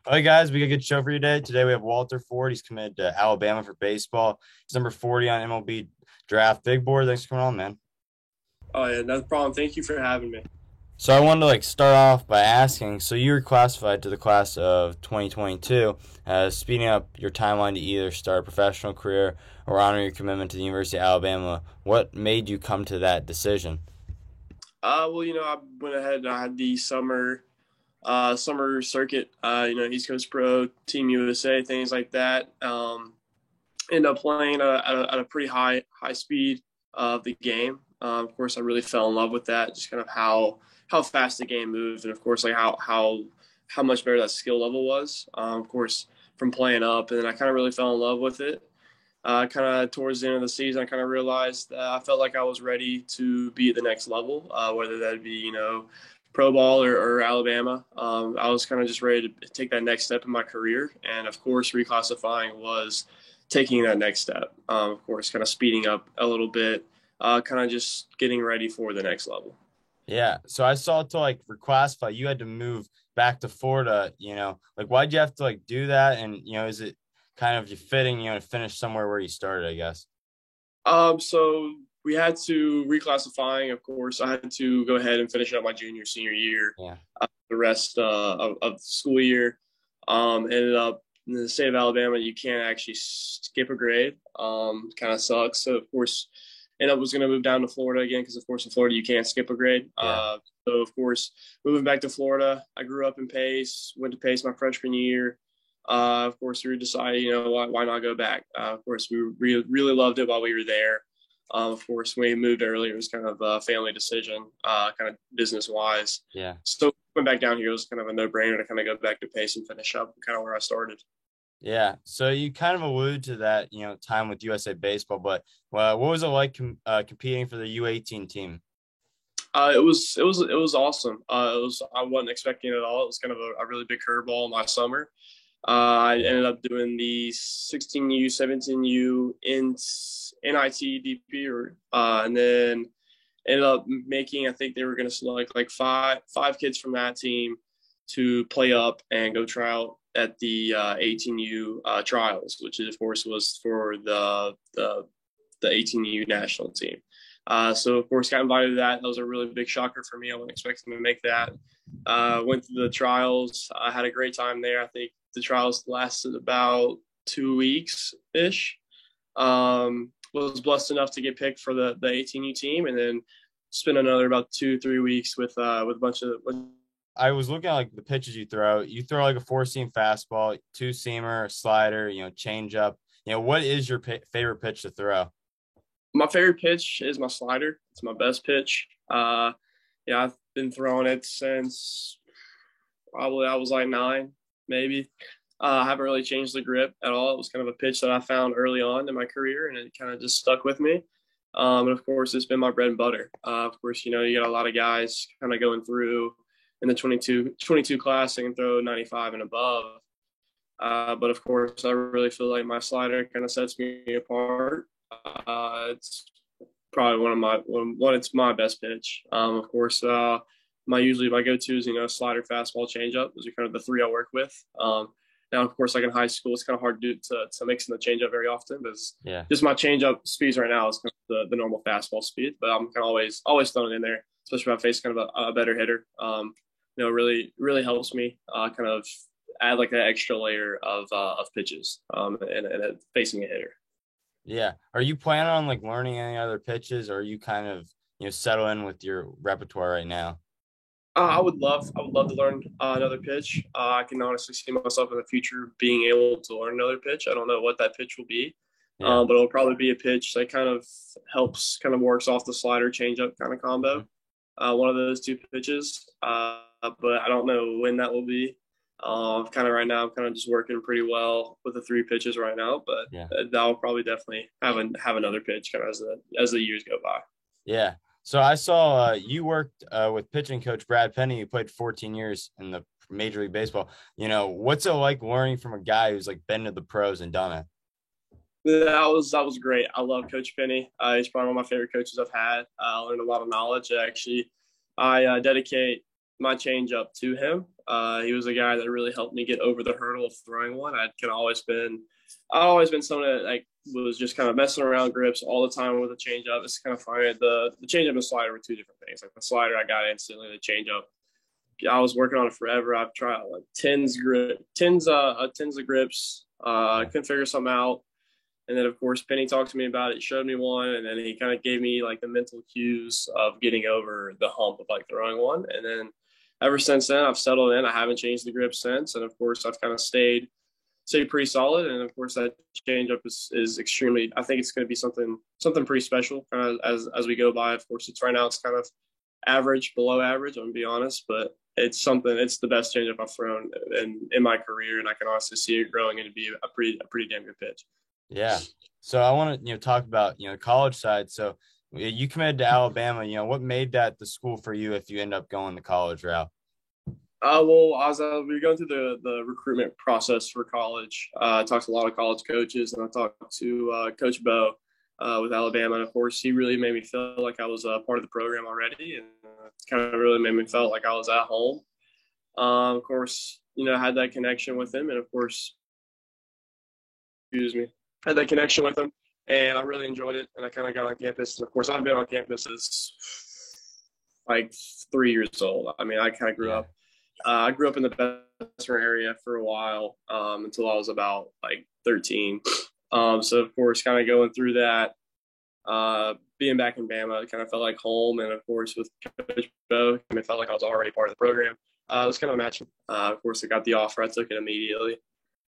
All right, guys, we got a good show for you today. Today we have Walter Ford. He's committed to Alabama for baseball. He's number 40 on MLB draft. Big board. Thanks for coming on, man. Oh yeah, no problem. Thank you for having me. So I wanted to start off by asking. So you were classified to the class of 2022, speeding up your timeline to either start a professional career or honor your commitment to the University of Alabama. What made you come to that decision? I went ahead and I had the summer circuit. East Coast Pro, Team USA, things like that. Ended up playing at a pretty high speed of the game. Of course, I really fell in love with that. Just kind of how fast the game moved, and of course, like how much better that skill level was. Of course, from playing up, and then I kind of really fell in love with it. Kind of towards the end of the season, I kind of realized that I felt like I was ready to be at the next level, whether that be, pro ball or Alabama. I was kind of just ready to take that next step in my career. And of course, reclassifying was taking that next step. Of course, kind of speeding up a little bit, kind of just getting ready for the next level. Yeah. So I saw to reclassify, you had to move back to Florida. Why'd you have to do that? And is it kind of you fitting, to finish somewhere where you started, I guess. So we had to reclassifying. Of course, I had to go ahead and finish up my senior year. Yeah. The rest of the school year. Ended up in the state of Alabama, you can't actually skip a grade. Kind of sucks. So of course, ended up was going to move down to Florida again because of course in Florida you can't skip a grade. Yeah. So of course, moving back to Florida, I grew up in Pace. Went to Pace my freshman year. Of course, we decided, why not go back? Of course, we really loved it while we were there. Of course, when we moved earlier, it was kind of a family decision, kind of business wise. Yeah. So went back down here, it was kind of a no brainer to kind of go back to Pace and finish up kind of where I started. Yeah. So you kind of alluded to that, time with USA Baseball, but what was it like competing for the U18 team? It was awesome. I wasn't expecting it at all. It was kind of a really big curveball in my summer. I ended up doing the 16U, 17U in NIT or and then ended up making. I think they were going to select like five kids from that team to play up and go try out at the 18U trials, which of course was for the 18U national team. So of course got invited to that. That was a really big shocker for me. I wasn't expecting to make that. Went to the trials. I had a great time there. I think the trials lasted about 2 weeks ish. Was blessed enough to get picked for the 18U team, and then spent another about 2-3 weeks with a bunch of. I was looking at the pitches you throw. You throw a four seam fastball, two seamer, slider, change up. What is your favorite pitch to throw? My favorite pitch is my slider. It's my best pitch. Yeah, I've been throwing it since probably I was like 9, maybe. I haven't really changed the grip at all. It was kind of a pitch that I found early on in my career, and it kind of just stuck with me. And of course, it's been my bread and butter. Of course, you got a lot of guys kind of going through in the 22 class and can throw 95 and above. But of course, I really feel like my slider kind of sets me apart. It's probably it's my best pitch. Of course, my go-to is slider, fastball, changeup. Those are kind of the three I work with. Now, of course, like in high school, it's kind of hard to mix in the changeup very often because Yeah. just my changeup speeds right now is kind of the normal fastball speed. But I'm kind of always throwing it in there, especially if I face kind of a better hitter. Really helps me kind of add like that extra layer of pitches and facing a hitter. Yeah. Are you planning on learning any other pitches, or are you kind of, settle in with your repertoire right now? I would love to learn another pitch. I can honestly see myself in the future being able to learn another pitch. I don't know what that pitch will be, Yeah. but it'll probably be a pitch that kind of works off the slider changeup kind of Mhm. combo. One of those two pitches, but I don't know when that will be. Kind of right now, I'm kind of just working pretty well with the three pitches right now, but Yeah. that will probably definitely have another pitch kind of as the years go by. Yeah. So I saw you worked with pitching coach Brad Penny, who played 14 years in the Major League Baseball. What's it like learning from a guy who's been to the pros and done it? That was great. I love Coach Penny. He's probably one of my favorite coaches I've had. I learned a lot of knowledge. Actually, I dedicate my changeup to him. He was a guy that really helped me get over the hurdle of throwing one. I've always been someone that like was just kind of messing around grips all the time with a changeup. It's kind of funny. The changeup and slider were two different things. Like the slider, I got instantly. The changeup, I was working on it forever. I've tried like tens of grips. I couldn't figure something out. And then, of course, Penny talked to me about it, showed me one, and then he kind of gave me like the mental cues of getting over the hump of like throwing one. And then ever since then, I've settled in. I haven't changed the grip since. And of course, I've kind of stayed pretty solid. And of course, that changeup is extremely, I think it's going to be something pretty special kind of as we go by. Of course, it's kind of average, below average, I'm going to be honest, but it's the best changeup I've thrown in my career. And I can honestly see it growing into be a pretty damn good pitch. Yeah. So I want to, talk about, college side. So you committed to Alabama, what made that the school for you if you end up going the college route? Well, we were going through the recruitment process for college. I talked to a lot of college coaches, and I talked to Coach Bo with Alabama. And of course, he really made me feel like I was a part of the program already, and kind of really made me feel like I was at home. Of course, I had that connection with him, and of course, had that connection with him, and I really enjoyed it. And I kind of got on campus, and of course, I've been on campus since like 3 years old. I mean, I kind of grew up. I grew up in the Bessemer area for a while until I was about like 13. So of course, kind of going through that, being back in Bama, it kind of felt like home. And of course, with Coach Bo, it felt like I was already part of the program. It was kind of a match. Of course, I got the offer. I took it immediately.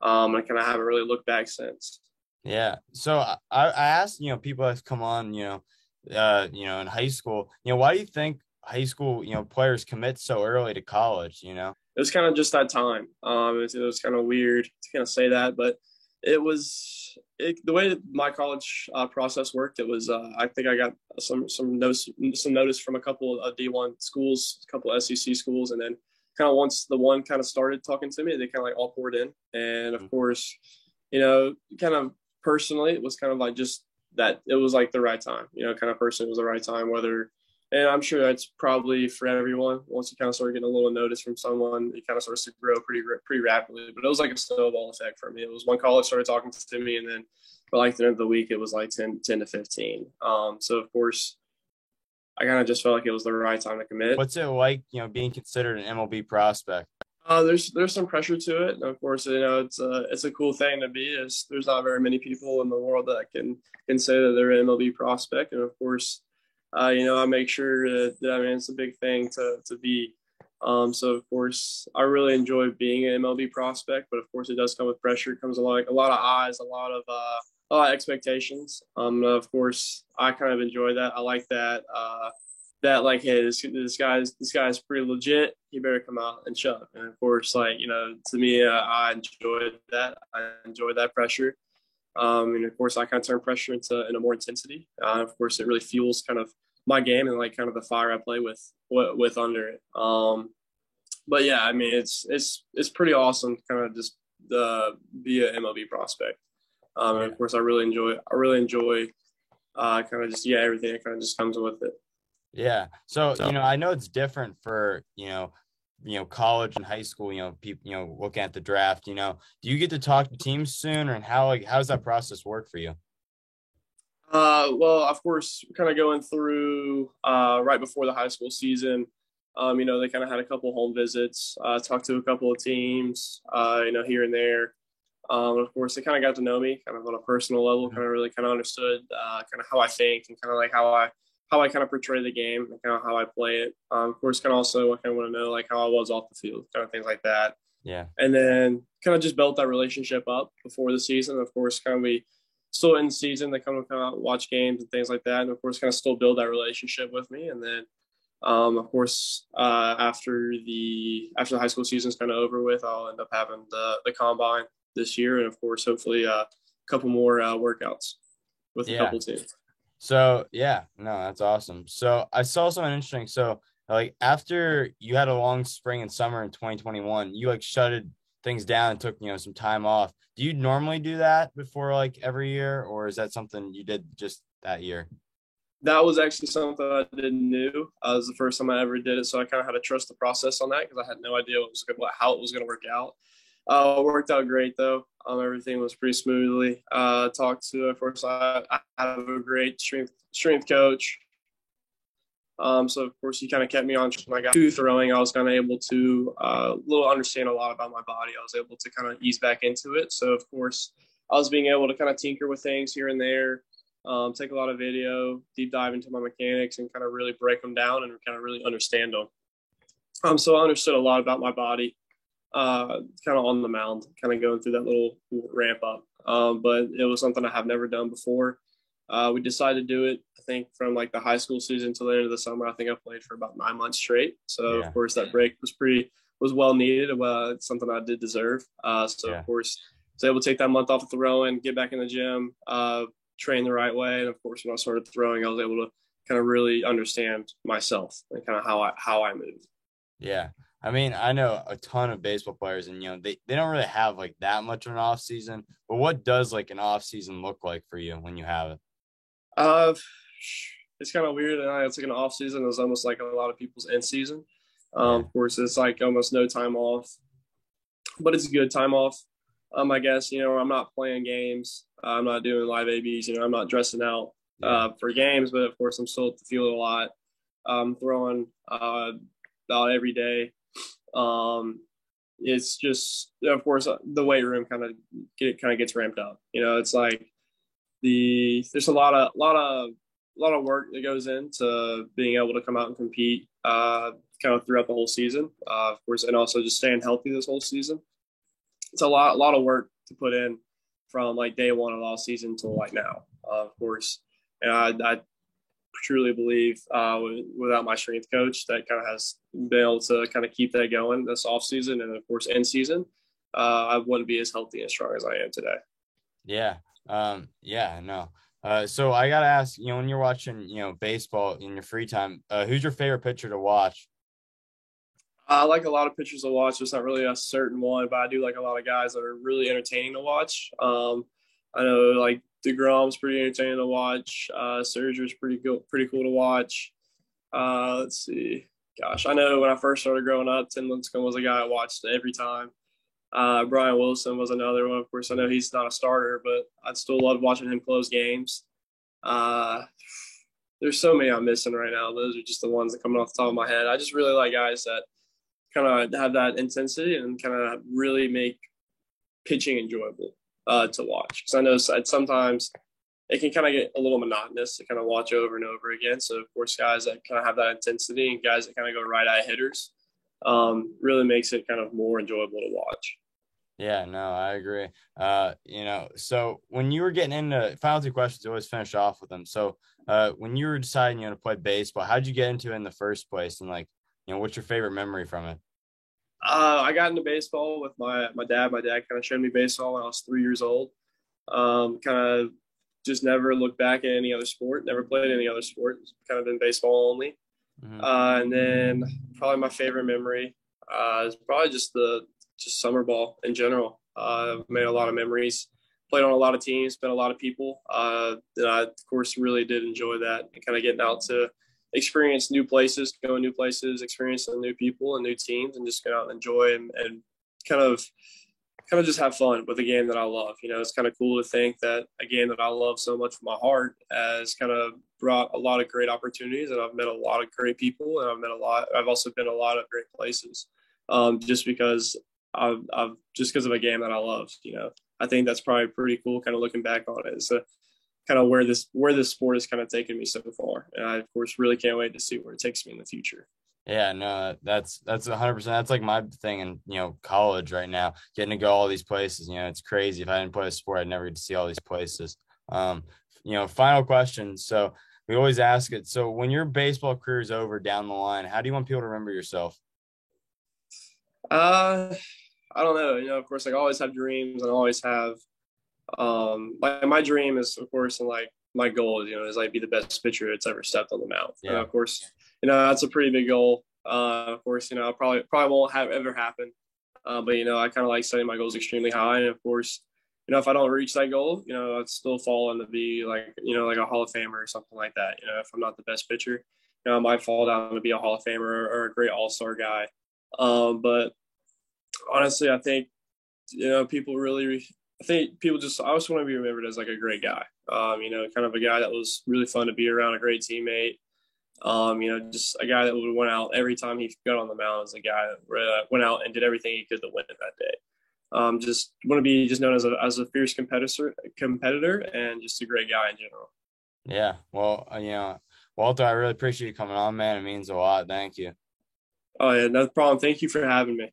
I kind of haven't really looked back since. Yeah. So I asked, people that come on, in high school, why do you think high school, players commit so early to college, It was kind of just that time. It was kind of weird to kind of say that, but the way that my college process worked. It was I think I got some notice from a couple of D1 schools, a couple of SEC schools, and then kind of once the one kind of started talking to me, they kind of like all poured in. And of course, kind of personally, it was kind of like just that it was like the right time, kind of personally it was the right time, and I'm sure that's probably for everyone. Once you kind of start getting a little notice from someone, it kind of starts to grow pretty rapidly. But it was like a snowball effect for me. It was one college started talking to me, and then for like the end of the week, it was like 10 to 15. So of course, I kind of just felt like it was the right time to commit. What's it like, being considered an MLB prospect? There's some pressure to it. And of course, it's a coul thing to be. There's not very many people in the world that can say that they're an MLB prospect, and of course. I make sure that I mean, it's a big thing to be. So of course, I really enjoy being an MLB prospect, but of course, it does come with pressure. It comes with a lot of eyes, a lot of expectations. Of course, I kind of enjoy that. I like that. That like, hey, this guy's pretty legit. He better come out and shove. And of course, to me, I enjoy that. I enjoy that pressure. And of course, I kind of turn pressure into more intensity. Of course, it really fuels kind of my game and like kind of the fire I play with under it. But yeah, I mean, it's pretty awesome to kind of just be an MLB prospect. And of course, I really enjoy kind of just everything that kind of just comes with it. Yeah. So I know it's different for college and high school, people, looking at the draft, do you get to talk to teams soon, and how does that process work for you? Well, of course, kind of going through right before the high school season, they kind of had a couple home visits, talked to a couple of teams, here and there. Of course, they kind of got to know me kind of on a personal level, kind of really kind of understood kind of how I think and kind of like how I kind of portray the game and kind of how I play it. Of course, kind of also I kind of want to know like how I was off the field, kind of things like that. Yeah. And then kind of just built that relationship up before the season. Of course, kind of we still in the season, they come out, watch games and things like that. And of course, kind of still build that relationship with me. And then, of course, after the high school season is kind of over with, I'll end up having the combine this year. And of course, hopefully a couple more workouts with a couple teams. So, yeah, no, that's awesome. So I saw something interesting. So like after you had a long spring and summer in 2021, you like shutted things down and took, some time off. Do you normally do that before like every year, or is that something you did just that year? That was actually something I didn't new. It was the first time I ever did it, so I kind of had to trust the process on that because I had no idea how it was going to work out. It worked out great though. Everything was pretty smoothly. Talked to, of course, I have a great strength coach. So of course he kind of kept me on when I got to throwing. I was kind of able to little understand a lot about my body. I was able to kind of ease back into it. So of course I was being able to kind of tinker with things here and there, take a lot of video, deep dive into my mechanics, and kind of really break them down and kind of really understand them. So I understood a lot about my body, kind of on the mound, kind of going through that little ramp up. But it was something I have never done before. We decided to do it, I think, from like the high school season to the end of the summer. I think I played for about 9 months straight. So, Yeah. of course, that break was well needed. It's something I did deserve. So, Yeah. of course, I was able to take that month off of throwing, get back in the gym, train the right way. And, of course, when I started throwing, I was able to kind of really understand myself and kind of how I move. Yeah. I mean, I know a ton of baseball players and they don't really have like that much of an off season, but what does like an off season look like for you when you have it? Uh, it's kind of weird. And it's like an off season. It's almost like a lot of people's end season. Yeah. Of course, it's like almost no time off, but it's a good time off. I guess I'm not playing games. I'm not doing live ABs. I'm not dressing out Yeah. for games, but of course, I'm still at the field a lot. Throwing about every day. It's just, of course, the weight room kind of gets ramped up. It's like there's a lot of work that goes into being able to come out and compete kind of throughout the whole season, of course, and also just staying healthy this whole season. It's a lot of work to put in from like day one of all season to like now, of course. And I truly believe without my strength coach that kind of has been able to kind of keep that going this off season and of course end season, I wouldn't be as healthy and strong as I am today. Yeah. Yeah, no. So I gotta ask, when you're watching, baseball in your free time, who's your favorite pitcher to watch? I like a lot of pitchers to watch. There's not really a certain one, but I do like a lot of guys that are really entertaining to watch. I know like DeGrom's pretty entertaining to watch. Serger's pretty cool to watch. Let's see. Gosh, I know when I first started growing up, Tim Lincecum was a guy I watched every time. Brian Wilson was another one. Of course, I know he's not a starter, but I still love watching him close games. Uh, there's so many I'm missing right now. Those are just the ones that come off the top of my head. I just really like guys that kind of have that intensity and kind of really make pitching enjoyable to watch. Because I know sometimes it can kind of get a little monotonous to kind of watch over and over again. So, of course, guys that kind of have that intensity and guys that kind of go right eye hitters really makes it kind of more enjoyable to watch. Yeah, no, I agree. So when you were getting into final two questions, I always finish off with them. So, when you were deciding, to play baseball, how'd you get into it in the first place? And like, what's your favorite memory from it? I got into baseball with my dad. My dad kind of showed me baseball when I was 3 years old. Kind of just never looked back at any other sport. Never played any other sport. It's kind of been baseball only. Mm-hmm. And then probably my favorite memory is probably just summer ball in general. I've made a lot of memories, played on a lot of teams, met a lot of people. And I, of course, really did enjoy that and kind of getting out to experience new places, go new places, experience new people and new teams, and just get out and enjoy and kind of just have fun with a game that I love. It's kind of cool to think that a game that I love so much with my heart has kind of brought a lot of great opportunities, and I've met a lot of great people, and I've also been a lot of great places, just because just because of a game that I love. I think that's probably pretty cool. Kind of looking back on it, so kind of where this sport has kind of taken me so far, and I of course really can't wait to see where it takes me in the future. Yeah, no, that's 100%. That's like my thing in, college right now, getting to go all these places. It's crazy. If I didn't play a sport, I'd never get to see all these places. Final question. So we always ask it. So when your baseball career is over down the line, how do you want people to remember yourself? Uh, I don't know. Of course, like I always have dreams, and I always have like my dream is, of course, and like my goal is like be the best pitcher that's ever stepped on the mound. And Yeah. of course, that's a pretty big goal. Of course, probably won't have ever happen. But I kind of like setting my goals extremely high, and of course, if I don't reach that goal, I'd still fall into be like, like a Hall of Famer or something like that. If I'm not the best pitcher, I might fall down to be a Hall of Famer or a great All-Star guy. But honestly, I think, people really, I think people just, I just want to be remembered as like a great guy. Kind of a guy that was really fun to be around, a great teammate. Just a guy that would went out every time he got on the mound as a guy that went out and did everything he could to win that day. Just want to be just known as a fierce competitor, and just a great guy in general. Yeah. Well, Walter, I really appreciate you coming on, man. It means a lot. Thank you. Oh yeah, no problem. Thank you for having me.